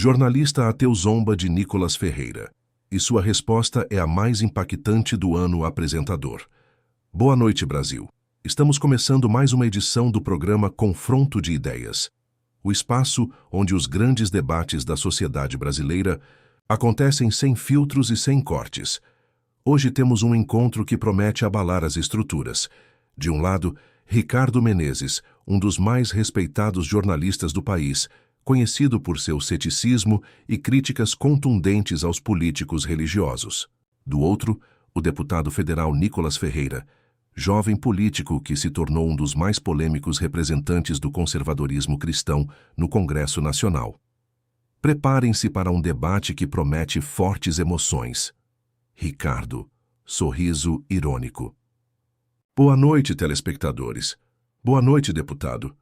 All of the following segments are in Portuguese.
Jornalista ateu zomba de Nicolas Ferreira. E sua resposta é a mais impactante do ano apresentador. Boa noite, Brasil. Estamos começando mais uma edição do programa Confronto de Ideias. O espaço onde os grandes debates da sociedade brasileira acontecem sem filtros e sem cortes. Hoje temos um encontro que promete abalar as estruturas. De um lado, Ricardo Menezes, um dos mais respeitados jornalistas do país, conhecido por seu ceticismo e críticas contundentes aos políticos religiosos. Do outro, o deputado federal Nicolas Ferreira, jovem político que se tornou um dos mais polêmicos representantes do conservadorismo cristão no Congresso Nacional. Preparem-se para um debate que promete fortes emoções. Ricardo, sorriso irônico. Boa noite, telespectadores. Boa noite, deputado.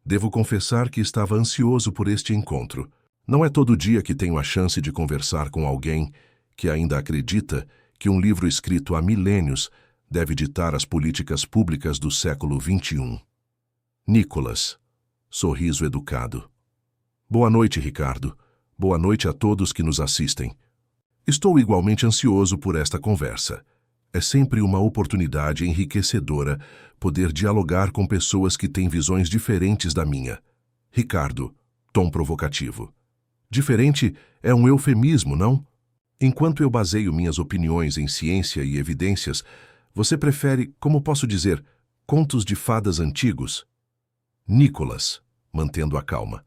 Devo confessar que estava ansioso por este encontro. Não é todo dia que tenho a chance de conversar com alguém que ainda acredita que um livro escrito há milênios deve ditar as políticas públicas do século XXI. Nicolas, sorriso educado. Boa noite, Ricardo. Boa noite a todos que nos assistem. Estou igualmente ansioso por esta conversa. É sempre uma oportunidade enriquecedora poder dialogar com pessoas que têm visões diferentes da minha. Ricardo, tom provocativo. Diferente é um eufemismo, não? Enquanto eu baseio minhas opiniões em ciência e evidências, você prefere, como posso dizer, contos de fadas antigos? Nicolas, mantendo a calma.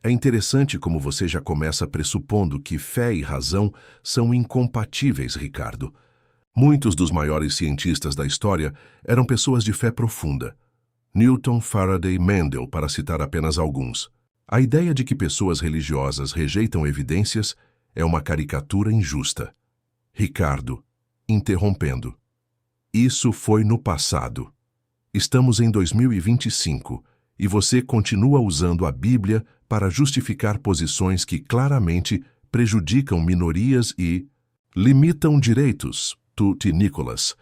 É interessante como você já começa pressupondo que fé e razão são incompatíveis, Ricardo. Muitos dos maiores cientistas da história eram pessoas de fé profunda. Newton, Faraday, Mendel, para citar apenas alguns. A ideia de que pessoas religiosas rejeitam evidências é uma caricatura injusta. Ricardo, interrompendo. Isso foi no passado. Estamos em 2025 e você continua usando a Bíblia para justificar posições que claramente prejudicam minorias e limitam direitos. Tutti Nicolas.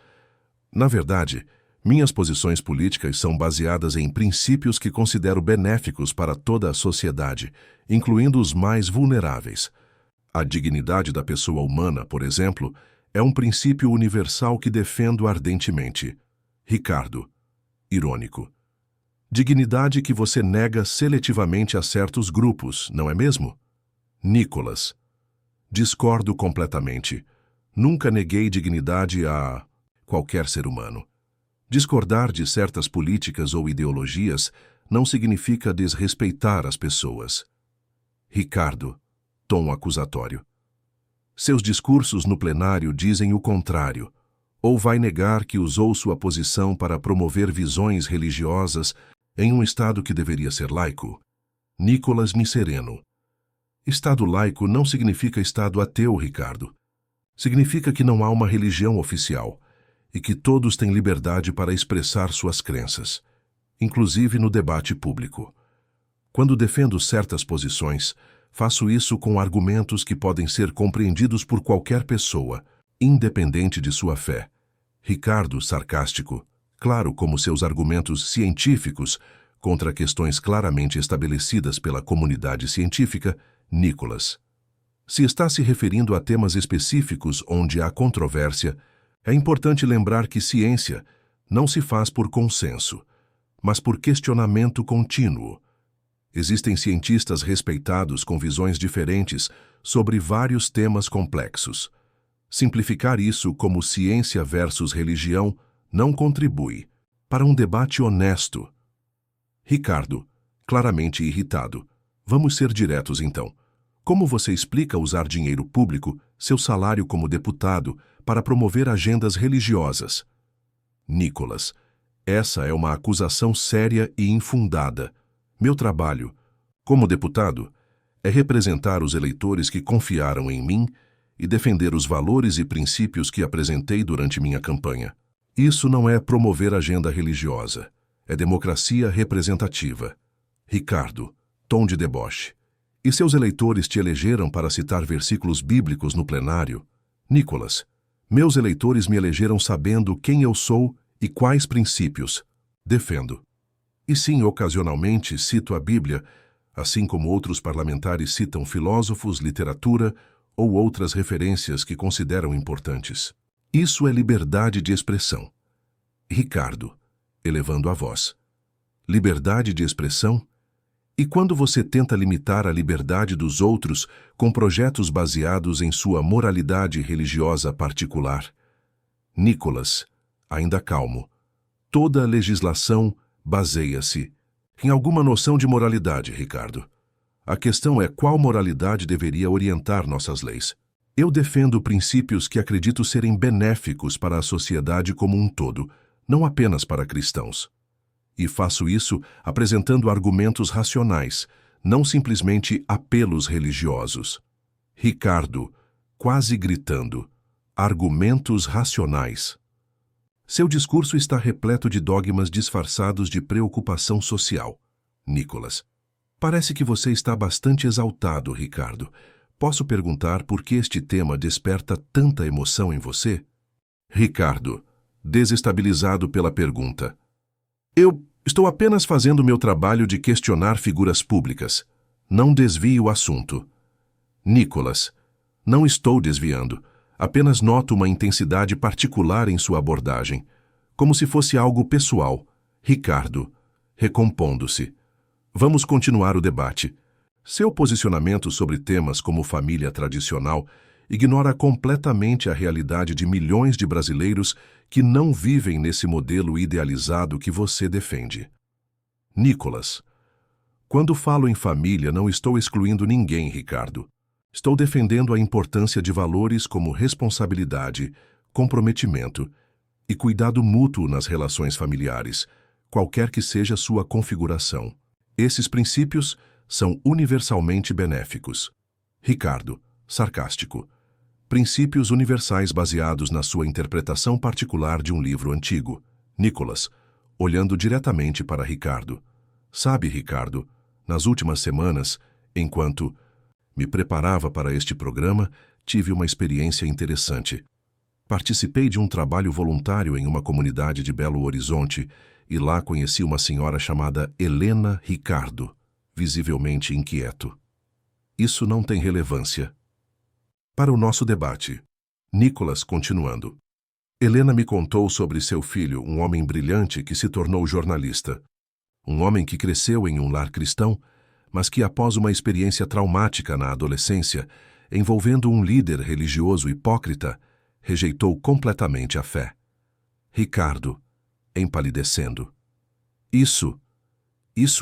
Na verdade, minhas posições políticas são baseadas em princípios que considero benéficos para toda a sociedade, incluindo os mais vulneráveis. A dignidade da pessoa humana, por exemplo, é um princípio universal que defendo ardentemente. Ricardo, irônico. Dignidade que você nega seletivamente a certos grupos, não é mesmo? Nicolas. Discordo completamente. Nunca neguei dignidade a qualquer ser humano. Discordar de certas políticas ou ideologias não significa desrespeitar as pessoas. Ricardo, tom acusatório. Seus discursos no plenário dizem o contrário. Ou vai negar que usou sua posição para promover visões religiosas em um Estado que deveria ser laico? Nicolas Misereno. Estado laico não significa Estado ateu, Ricardo. Significa que não há uma religião oficial e que todos têm liberdade para expressar suas crenças, inclusive no debate público. Quando defendo certas posições, faço isso com argumentos que podem ser compreendidos por qualquer pessoa, independente de sua fé. Ricardo, sarcástico, claro como seus argumentos científicos contra questões claramente estabelecidas pela comunidade científica. Nicolas. Se está se referindo a temas específicos onde há controvérsia, é importante lembrar que ciência não se faz por consenso, mas por questionamento contínuo. Existem cientistas respeitados com visões diferentes sobre vários temas complexos. Simplificar isso como ciência versus religião não contribui para um debate honesto. Ricardo, claramente irritado. Vamos ser diretos então. Como você explica usar dinheiro público, seu salário como deputado, para promover agendas religiosas? Nicolas. Essa é uma acusação séria e infundada. Meu trabalho, como deputado, é representar os eleitores que confiaram em mim e defender os valores e princípios que apresentei durante minha campanha. Isso não é promover agenda religiosa. É democracia representativa. Ricardo, tom de deboche. E seus eleitores te elegeram para citar versículos bíblicos no plenário? Nicolas, meus eleitores me elegeram sabendo quem eu sou e quais princípios defendo. E sim, ocasionalmente cito a Bíblia, assim como outros parlamentares citam filósofos, literatura ou outras referências que consideram importantes. Isso é liberdade de expressão. Ricardo, elevando a voz. Liberdade de expressão? E quando você tenta limitar a liberdade dos outros com projetos baseados em sua moralidade religiosa particular? Nicolas, ainda calmo. Toda legislação baseia-se em alguma noção de moralidade, Ricardo. A questão é qual moralidade deveria orientar nossas leis. Eu defendo princípios que acredito serem benéficos para a sociedade como um todo, não apenas para cristãos. E faço isso apresentando argumentos racionais, não simplesmente apelos religiosos. Ricardo, quase gritando, argumentos racionais. Seu discurso está repleto de dogmas disfarçados de preocupação social. Nicolas, parece que você está bastante exaltado, Ricardo. Posso perguntar por que este tema desperta tanta emoção em você? Ricardo, desestabilizado pela pergunta. Eu estou apenas fazendo meu trabalho de questionar figuras públicas. Não desvie o assunto. Nicolas, não estou desviando. Apenas noto uma intensidade particular em sua abordagem, como se fosse algo pessoal. Ricardo, recompondo-se. Vamos continuar o debate. Seu posicionamento sobre temas como família tradicional ignora completamente a realidade de milhões de brasileiros que não vivem nesse modelo idealizado que você defende. Nicolas, quando falo em família, não estou excluindo ninguém, Ricardo. Estou defendendo a importância de valores como responsabilidade, comprometimento e cuidado mútuo nas relações familiares, qualquer que seja sua configuração. Esses princípios são universalmente benéficos. Ricardo, sarcástico. Princípios universais baseados na sua interpretação particular de um livro antigo. Nicolas, olhando diretamente para Ricardo. Sabe, Ricardo, nas últimas semanas, enquanto me preparava para este programa, tive uma experiência interessante. Participei de um trabalho voluntário em uma comunidade de Belo Horizonte e lá conheci uma senhora chamada Helena Ricardo, visivelmente inquieto. Isso não tem relevância. Para o nosso debate. Nicolas continuando. Helena me contou sobre seu filho, um homem brilhante que se tornou jornalista. Um homem que cresceu em um lar cristão, mas que após uma experiência traumática na adolescência, envolvendo um líder religioso hipócrita, rejeitou completamente a fé. Ricardo, empalidecendo. Isso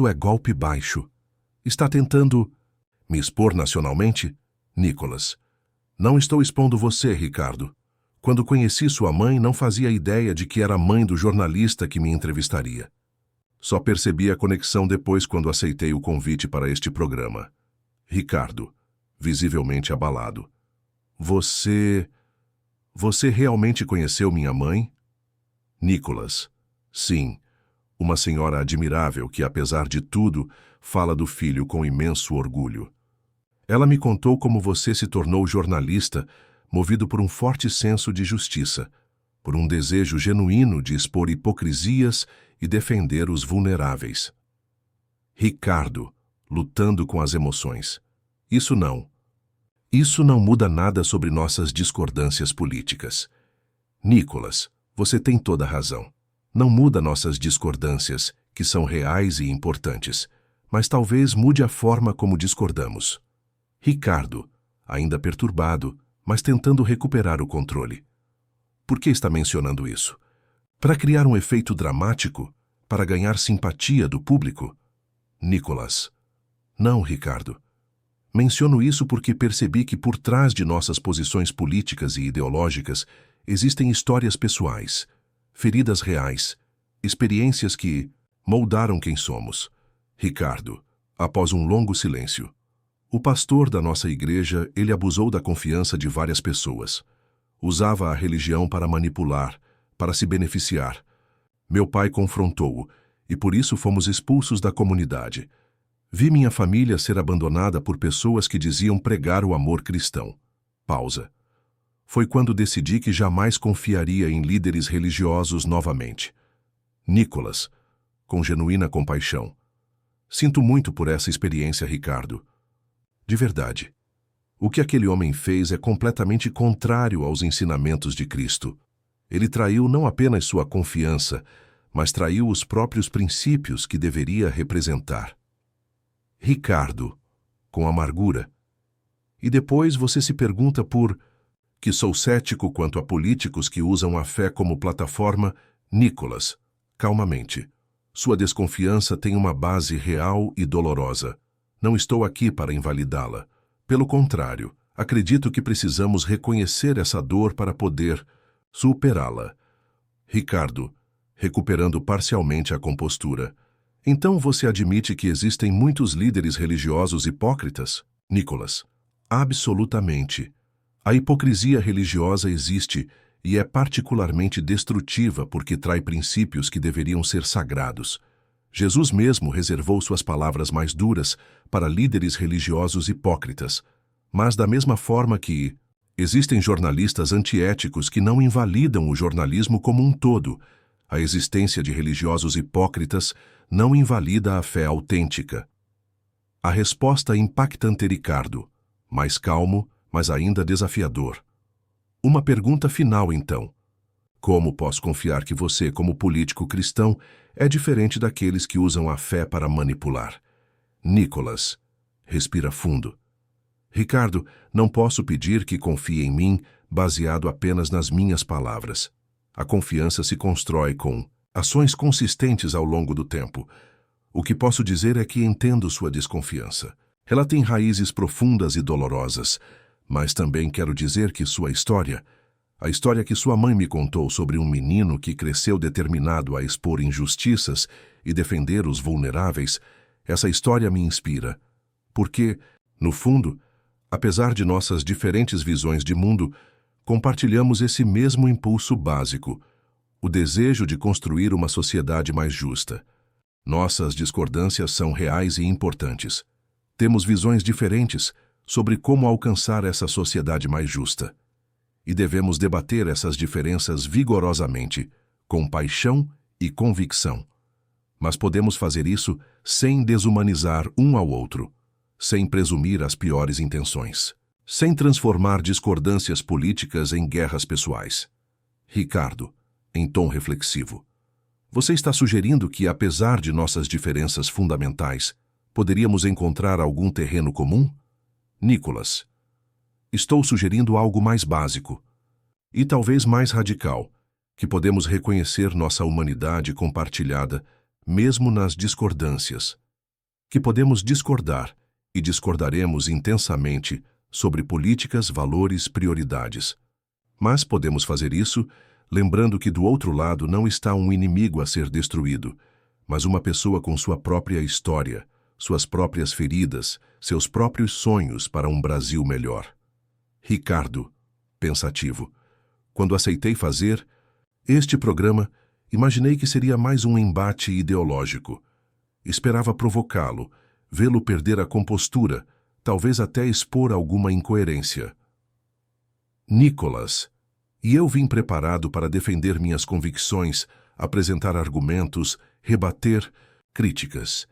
é golpe baixo. Está tentando me expor nacionalmente? Nicolas, não estou expondo você, Ricardo. Quando conheci sua mãe, não fazia ideia de que era a mãe do jornalista que me entrevistaria. Só percebi a conexão depois quando aceitei o convite para este programa. Ricardo, visivelmente abalado. Você realmente conheceu minha mãe? Nicolas, sim. Uma senhora admirável que, apesar de tudo, fala do filho com imenso orgulho. Ela me contou como você se tornou jornalista, movido por um forte senso de justiça, por um desejo genuíno de expor hipocrisias e defender os vulneráveis. Ricardo, lutando com as emoções. Isso não muda nada sobre nossas discordâncias políticas. Nicolas, você tem toda a razão. Não muda nossas discordâncias, que são reais e importantes, mas talvez mude a forma como discordamos. Ricardo, ainda perturbado, mas tentando recuperar o controle. Por que está mencionando isso? Para criar um efeito dramático? Para ganhar simpatia do público? Nicolas. Não, Ricardo. Menciono isso porque percebi que por trás de nossas posições políticas e ideológicas existem histórias pessoais, feridas reais, experiências que moldaram quem somos. Ricardo, após um longo silêncio. O pastor da nossa igreja, ele abusou da confiança de várias pessoas. Usava a religião para manipular, para se beneficiar. Meu pai confrontou-o, e por isso fomos expulsos da comunidade. Vi minha família ser abandonada por pessoas que diziam pregar o amor cristão. Pausa. Foi quando decidi que jamais confiaria em líderes religiosos novamente. Nicolas, com genuína compaixão. Sinto muito por essa experiência, Ricardo. De verdade. O que aquele homem fez é completamente contrário aos ensinamentos de Cristo. Ele traiu não apenas sua confiança, mas traiu os próprios princípios que deveria representar. Ricardo, com amargura. E depois você se pergunta por que sou cético quanto a políticos que usam a fé como plataforma. Nicolas, calmamente. Sua desconfiança tem uma base real e dolorosa. Não estou aqui para invalidá-la. Pelo contrário, acredito que precisamos reconhecer essa dor para poder superá-la. Ricardo, recuperando parcialmente a compostura. Então você admite que existem muitos líderes religiosos hipócritas? Nicolas, absolutamente. A hipocrisia religiosa existe e é particularmente destrutiva porque trai princípios que deveriam ser sagrados. Jesus mesmo reservou suas palavras mais duras para líderes religiosos hipócritas, mas da mesma forma que existem jornalistas antiéticos que não invalidam o jornalismo como um todo, a existência de religiosos hipócritas não invalida a fé autêntica. A resposta impactante, Ricardo, mais calmo, mas ainda desafiador. Uma pergunta final, então. Como posso confiar que você, como político cristão, é diferente daqueles que usam a fé para manipular? Nicolas, respira fundo. Ricardo, não posso pedir que confie em mim baseado apenas nas minhas palavras. A confiança se constrói com ações consistentes ao longo do tempo. O que posso dizer é que entendo sua desconfiança. Ela tem raízes profundas e dolorosas, mas também quero dizer que sua história, a história que sua mãe me contou sobre um menino que cresceu determinado a expor injustiças e defender os vulneráveis, essa história me inspira. Porque, no fundo, apesar de nossas diferentes visões de mundo, compartilhamos esse mesmo impulso básico, o desejo de construir uma sociedade mais justa. Nossas discordâncias são reais e importantes. Temos visões diferentes sobre como alcançar essa sociedade mais justa. E devemos debater essas diferenças vigorosamente, com paixão e convicção. Mas podemos fazer isso sem desumanizar um ao outro, sem presumir as piores intenções, sem transformar discordâncias políticas em guerras pessoais. Ricardo, em tom reflexivo, você está sugerindo que, apesar de nossas diferenças fundamentais, poderíamos encontrar algum terreno comum? Nicolas, estou sugerindo algo mais básico e talvez mais radical, que podemos reconhecer nossa humanidade compartilhada, mesmo nas discordâncias, que podemos discordar e discordaremos intensamente sobre políticas, valores, prioridades. Mas podemos fazer isso lembrando que do outro lado não está um inimigo a ser destruído, mas uma pessoa com sua própria história, suas próprias feridas, seus próprios sonhos para um Brasil melhor. Ricardo, pensativo, quando aceitei fazer este programa, imaginei que seria mais um embate ideológico. Esperava provocá-lo, vê-lo perder a compostura, talvez até expor alguma incoerência. Nicolas, e eu vim preparado para defender minhas convicções, apresentar argumentos, rebater críticas.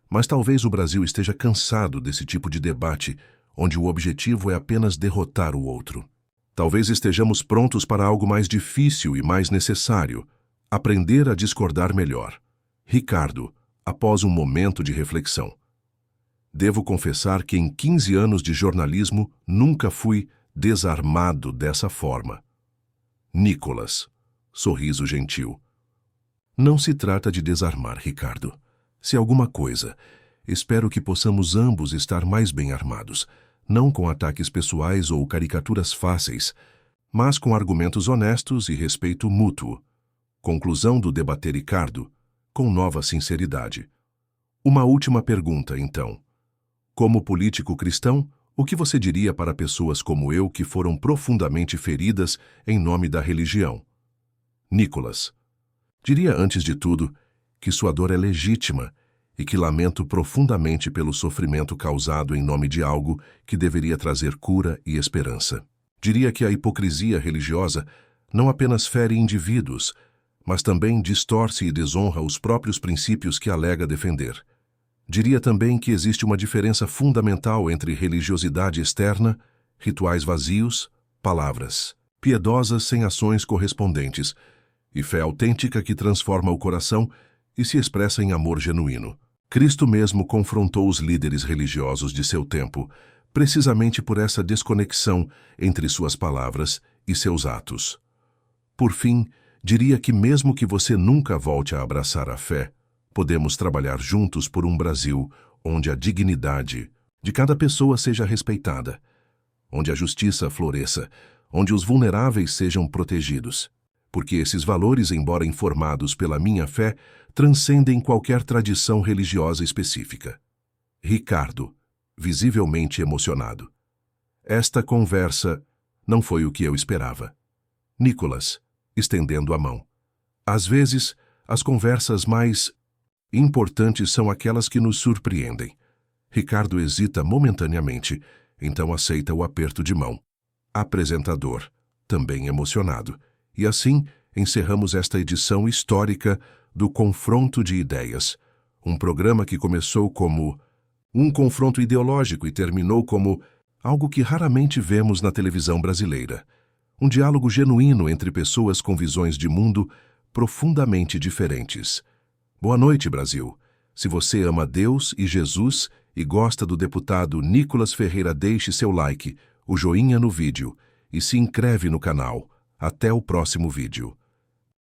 Mas talvez o Brasil esteja cansado desse tipo de debate, onde o objetivo é apenas derrotar o outro. Talvez estejamos prontos para algo mais difícil e mais necessário, aprender a discordar melhor. Ricardo, após um momento de reflexão. Devo confessar que em 15 anos de jornalismo nunca fui desarmado dessa forma. Nicolas, sorriso gentil. Não se trata de desarmar, Ricardo. Se alguma coisa, espero que possamos ambos estar mais bem armados, não com ataques pessoais ou caricaturas fáceis, mas com argumentos honestos e respeito mútuo. Conclusão do debater, Ricardo, com nova sinceridade. Uma última pergunta, então. Como político cristão, o que você diria para pessoas como eu que foram profundamente feridas em nome da religião? Nicolas, diria antes de tudo que sua dor é legítima e que lamento profundamente pelo sofrimento causado em nome de algo que deveria trazer cura e esperança. Diria que a hipocrisia religiosa não apenas fere indivíduos, mas também distorce e desonra os próprios princípios que alega defender. Diria também que existe uma diferença fundamental entre religiosidade externa, rituais vazios, palavras piedosas sem ações correspondentes, e fé autêntica que transforma o coração e se expressa em amor genuíno. Cristo mesmo confrontou os líderes religiosos de seu tempo, precisamente por essa desconexão entre suas palavras e seus atos. Por fim, diria que mesmo que você nunca volte a abraçar a fé, podemos trabalhar juntos por um Brasil onde a dignidade de cada pessoa seja respeitada, onde a justiça floresça, onde os vulneráveis sejam protegidos, porque esses valores, embora informados pela minha fé, transcendem qualquer tradição religiosa específica. Ricardo, visivelmente emocionado. Esta conversa não foi o que eu esperava. Nicolas, estendendo a mão. Às vezes, as conversas mais importantes são aquelas que nos surpreendem. Ricardo hesita momentaneamente, então aceita o aperto de mão. Apresentador, também emocionado. E assim, encerramos esta edição histórica do Confronto de Ideias, um programa que começou como um confronto ideológico e terminou como algo que raramente vemos na televisão brasileira. Um diálogo genuíno entre pessoas com visões de mundo profundamente diferentes. Boa noite, Brasil. Se você ama Deus e Jesus e gosta do deputado Nicolas Ferreira, deixe seu like, o joinha no vídeo e se inscreve no canal. Até o próximo vídeo.